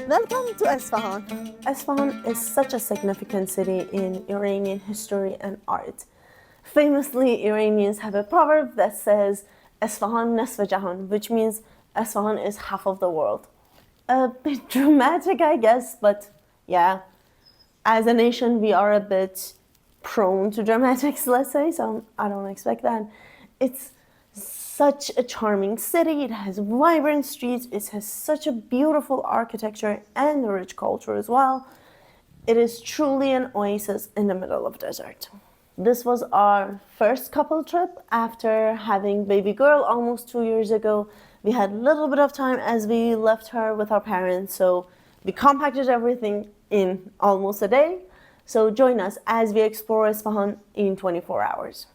Welcome to Isfahan. Isfahan is such a significant city in Iranian history and art. Famously, Iranians have a proverb that says, Isfahan nisf Jahan, which means Isfahan is half of the world. A bit dramatic, I guess, but yeah. As a nation, we are a bit prone to dramatics, let's say, so I don't expect that. It's such a charming city, it has vibrant streets, it has such a beautiful architecture and rich culture as well. It is truly an oasis in the middle of desert. This was our first couple trip after having baby girl almost 2 years ago. We had a little bit of time as we left her with our parents, so we compacted everything in almost a day. So join us as we explore Isfahan in 24 hours.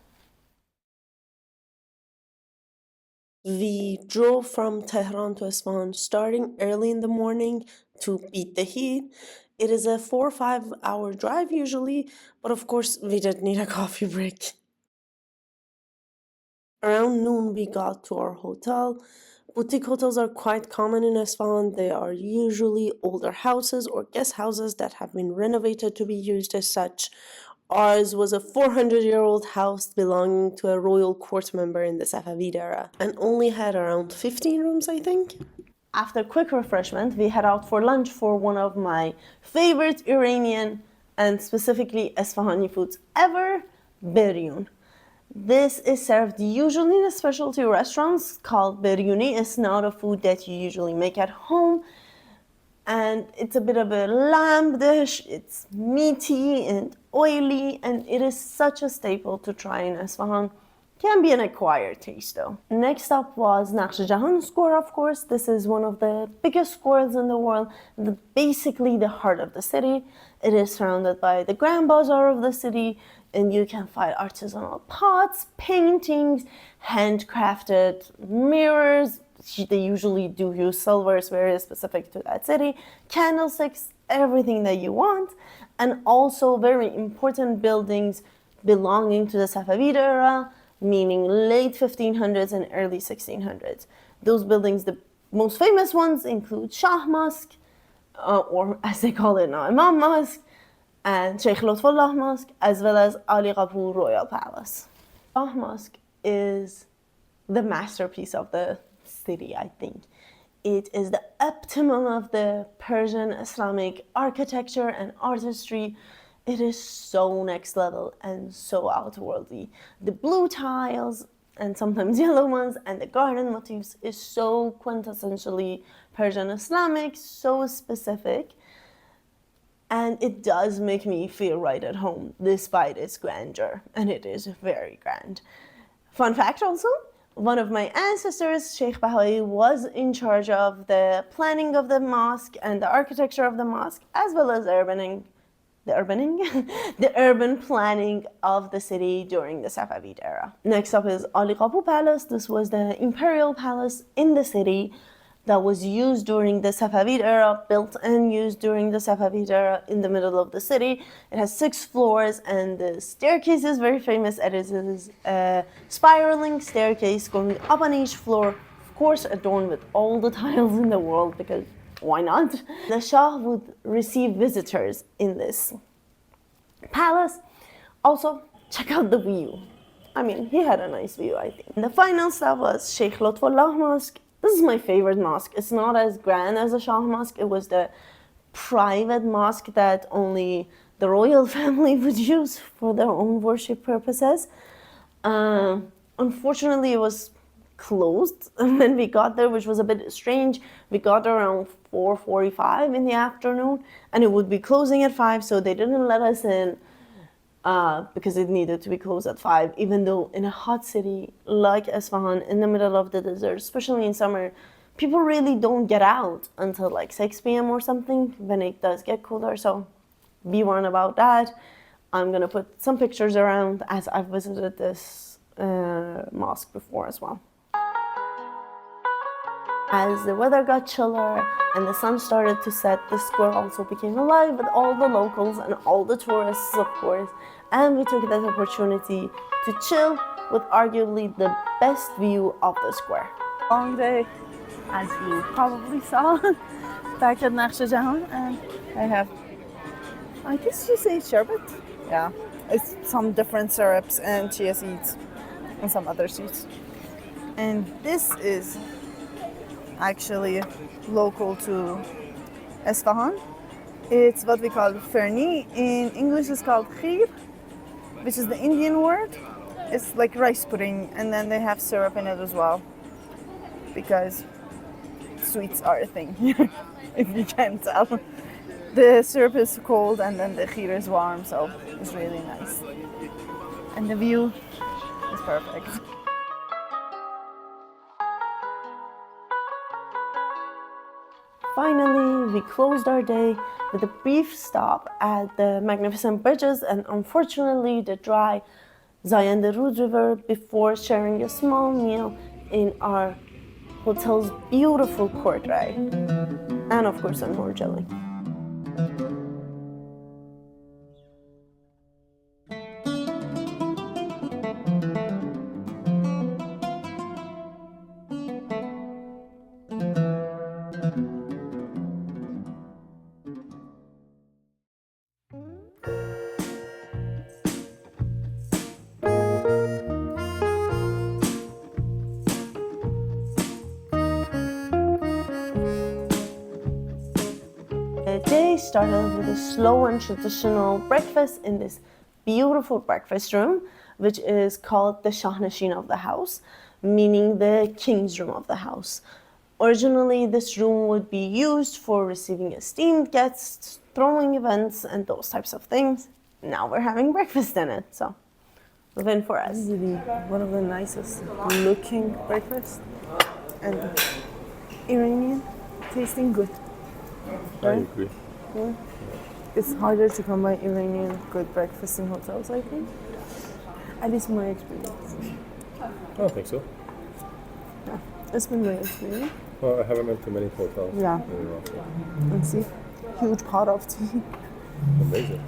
We drove from Tehran to Isfahan starting early in the morning to beat the heat. It is a 4 or 5 hour drive usually, but of course we did need a coffee break. Around noon we got to our hotel. Boutique hotels are quite common in Isfahan. They are usually older houses or guest houses that have been renovated to be used as such. Ours was a 400-year-old house belonging to a royal court member in the Safavid era and only had around 15 rooms, I think. After quick refreshment, we head out for lunch for one of my favorite Iranian and specifically Isfahani foods ever, biryun. This is served usually in a specialty restaurants called biryuni. It's not a food that you usually make at home. And it's a bit of a lamb dish. It's meaty and oily, and it is such a staple to try in Isfahan. Can be an acquired taste though. Next up was Naghsh-e square, of course. This is one of the biggest squares in the world, basically the heart of the city. It is surrounded by the Grand Bazaar of the city, and you can find artisanal pots, paintings, handcrafted mirrors. They usually do use silver, it's very specific to that city, candlesticks, everything that you want, and also very important buildings belonging to the Safavid era, meaning late 1500s and early 1600s. Those buildings, the most famous ones include Shah Mosque, or as they call it now, Imam Mosque, and Sheikh Lutfullah Mosque, as well as Ali Qapoor Royal Palace. Shah Mosque is the masterpiece of the city, I think. It is the epitome of the Persian Islamic architecture and artistry. It is so next level and so outworldly. The blue tiles and sometimes yellow ones and the garden motifs is so quintessentially Persian Islamic, so specific. And it does make me feel right at home despite its grandeur, and it is very grand. Fun fact also, one of my ancestors, Sheikh Bahai, was in charge of the planning of the mosque and the architecture of the mosque, as well as the urban planning of the city during the Safavid era. Next up is Ali Qapoor Palace. This was the imperial palace in the city that was used during the Safavid era, built and used during the Safavid era in the middle of the city. It has 6 floors and the staircase is very famous. It is a spiraling staircase going up on each floor, of course adorned with all the tiles in the world because why not? The Shah would receive visitors in this palace. Also, check out the view. I mean, he had a nice view, I think. And the final stop was Sheikh Lutfullah Mosque. This is my favorite mosque. It's not as grand as the Shah Mosque. It was the private mosque that only the royal family would use for their own worship purposes. Unfortunately, it was closed when we got there, which was a bit strange. We got there around 4:45 in the afternoon, and it would be closing at 5, so they didn't let us in because it needed to be closed at 5, even though in a hot city like Isfahan, in the middle of the desert, especially in summer, people really don't get out until like 6 p.m. or something when it does get cooler, so be warned about that. I'm gonna put some pictures around as I've visited this mosque before as well. As the weather got chiller and the sun started to set, the square also became alive with all the locals and all the tourists, of course, and we took that opportunity to chill with arguably the best view of the square. Long day, as you probably saw. back at Naghsh-e Jahan, and I have, I guess you say sherbet? Yeah, it's some different syrups and chia seeds and some other sweets. And this is actually local to Isfahan. It's what we call ferni. In English, it's called kheer, which is the Indian word. It's like rice pudding, and then they have syrup in it as well, because sweets are a thing here, if you can't tell. The syrup is cold and then the kheer is warm, so it's really nice. And the view is perfect. Finally, we closed our day with a brief stop at the magnificent bridges and unfortunately the dry Zayende Rud River before sharing a small meal in our hotel's beautiful courtyard. And of course, some more jelly. The day started with a slow and traditional breakfast in this beautiful breakfast room, which is called the Shahnashin of the house, meaning the king's room of the house. Originally, this room would be used for receiving esteemed guests, throwing events, and those types of things. Now we're having breakfast in it, so move in for us. This is one of the nicest looking breakfasts, and Iranian, tasting good. I agree. Yeah. It's harder to come by Iranian good breakfast in hotels, I think. At least my experience. I don't think so. Yeah, it's been my experience. Well, I haven't been to many hotels. Yeah. And see, huge pot of tea. Amazing.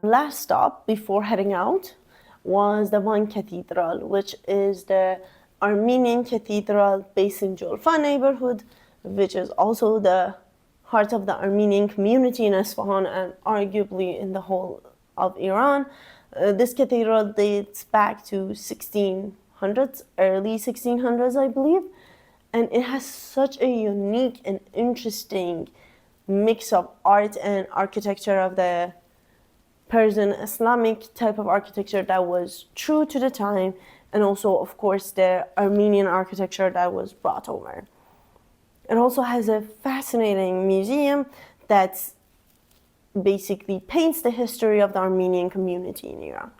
Last stop before heading out was the Vank Cathedral, which is the Armenian cathedral based in Julfa neighborhood, which is also the heart of the Armenian community in Isfahan and arguably in the whole of Iran. This cathedral dates back to 1600s, early 1600s, I believe, and it has such a unique and interesting mix of art and architecture of the Persian Islamic type of architecture that was true to the time, and also, of course, the Armenian architecture that was brought over. It also has a fascinating museum that basically paints the history of the Armenian community in Iran.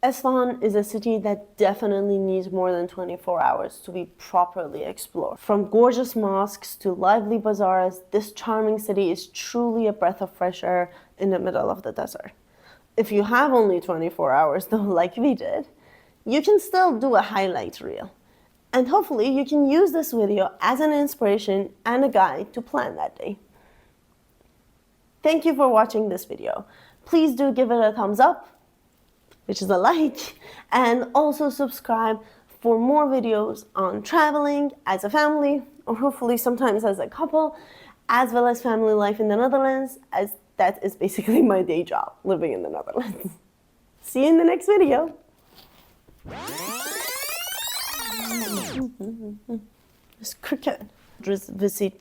Isfahan is a city that definitely needs more than 24 hours to be properly explored. From gorgeous mosques to lively bazaars, this charming city is truly a breath of fresh air in the middle of the desert. If you have only 24 hours, though, like we did, you can still do a highlight reel. And hopefully you can use this video as an inspiration and a guide to plan that day. Thank you for watching this video. Please do give it a thumbs up, which is a like, and also subscribe for more videos on traveling as a family, or hopefully sometimes as a couple, as well as family life in the Netherlands, as that is basically my day job, living in the Netherlands. See you in the next video. This cricket. Visit.